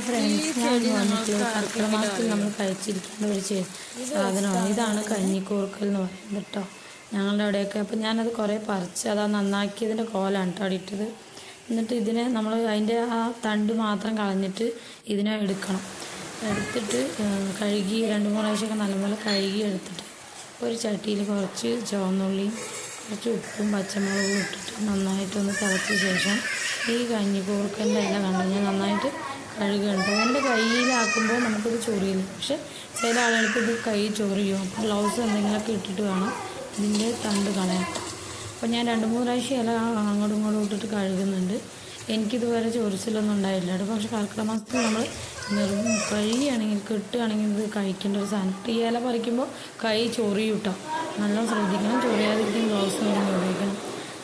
Friends, ഞാൻ വന്നിട്ടുള്ള കർക്കിടക മാസത്തിൽ നമ്മൾ കഴിച്ചിരിക്കേണ്ട ഒരു സാധനമാണ്. ഇതാണ് കഞ്ഞിക്കൂർക്കൽ എന്ന് പറയുന്നത് കേട്ടോ, ഞങ്ങളുടെ അവിടെയൊക്കെ. അപ്പം ഞാനത് കുറേ പറിച്ച് അതാ നന്നാക്കിയതിൻ്റെ കോലാണ് കേട്ടോ അവിടെ ഇട്ടത്. എന്നിട്ട് ഇതിനെ നമ്മൾ അതിൻ്റെ ആ തണ്ട് മാത്രം കളഞ്ഞിട്ട് ഇതിനെ എടുത്തിട്ട് കഴുകി 2-3 പ്രാവശ്യമൊക്കെ നല്ലപോലെ കഴുകി എടുത്തിട്ട് ഒരു ചട്ടിയിൽ കുറച്ച് ചുവന്നുള്ളിയും കുറച്ച് ഉപ്പും പച്ചമുളകും ഇട്ടിട്ട് നന്നായിട്ടൊന്ന് തിളച്ച ശേഷം ഈ കഞ്ഞിക്കൂർക്കൻ്റെ ഇല ഞാൻ നന്നായിട്ട് കഴുകുന്നുണ്ട്. എൻ്റെ കയ്യിലാക്കുമ്പോൾ നമുക്കത് ചൊറിയില്ല, പക്ഷെ ചില ആളുകൾക്ക് ഇത് കൈ ചൊറിയും. അപ്പോൾ ഗ്ലൗസ് എന്തെങ്കിലുമൊക്കെ ഇട്ടിട്ട് വേണം ഇതിൻ്റെ തണ്ട് കളയാൻ. അപ്പോൾ ഞാൻ 2-3 പ്രാവശ്യം ഇല അങ്ങോട്ടും ഇങ്ങോട്ടും ഇട്ടിട്ട് കഴുകുന്നുണ്ട്. എനിക്കിതുവരെ ചൊറിച്ചിലൊന്നും ഉണ്ടായില്ല കേട്ടോ. പക്ഷെ കർക്കിടക മാസത്തിൽ നമ്മൾ കഴിയുകയാണെങ്കിൽ കിട്ടുകയാണെങ്കിൽ ഇത് കഴിക്കേണ്ട ഒരു സാധനം. ഈ ഇല പറിക്കുമ്പോൾ കൈ ചൊറിയും കേട്ടോ, നല്ല ശ്രദ്ധിക്കണം. ചൊറിയാതിരിക്കും ഗ്ലൗസ് ഉപയോഗിക്കണം.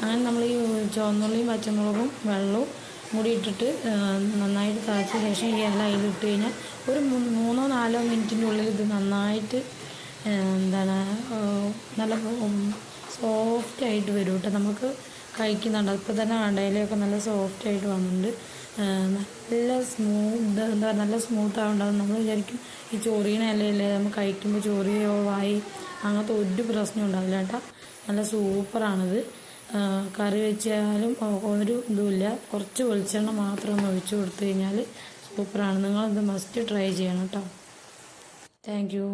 അങ്ങനെ നമ്മൾ ഈ ചുവന്നുള്ളിയും പച്ചമുളകും വെള്ളവും കൂടി ഇട്ടിട്ട് നന്നായിട്ട് തിളച്ച ശേഷം ഈ ഇല അതിലിട്ട് കഴിഞ്ഞാൽ ഒരു 3-4 മിനിറ്റിൻ്റെ ഉള്ളിൽ ഇത് നന്നായിട്ട് നല്ല സോഫ്റ്റായിട്ട് വരും കേട്ടോ. നമുക്ക് കഴിക്കുന്നുണ്ട്, ഇപ്പോൾ തന്നെ ഇലയൊക്കെ നല്ല സോഫ്റ്റായിട്ട് വന്നിട്ടുണ്ട്. നല്ല സ്മൂത്ത് ആവുണ്ടാകും. നമ്മൾ വിചാരിക്കും ഈ ചോറിയണ ഇലയല്ലേ നമ്മൾ കഴിക്കുമ്പോൾ ചോറിയോ വായി അങ്ങനത്തെ ഒരു പ്രശ്നം ഉണ്ടാവില്ല കേട്ടോ. നല്ല സൂപ്പറാണിത്. കറി വെച്ചാലും ഒരു ഇതുമില്ല. കുറച്ച് വെളിച്ചെണ്ണ മാത്രം ഒന്ന് ഒഴിച്ച് കൊടുത്തു കഴിഞ്ഞാൽ സൂപ്പറാണ്. നിങ്ങളിത് മസ്റ്റ് ട്രൈ ചെയ്യണം കേട്ടോ. Thank you.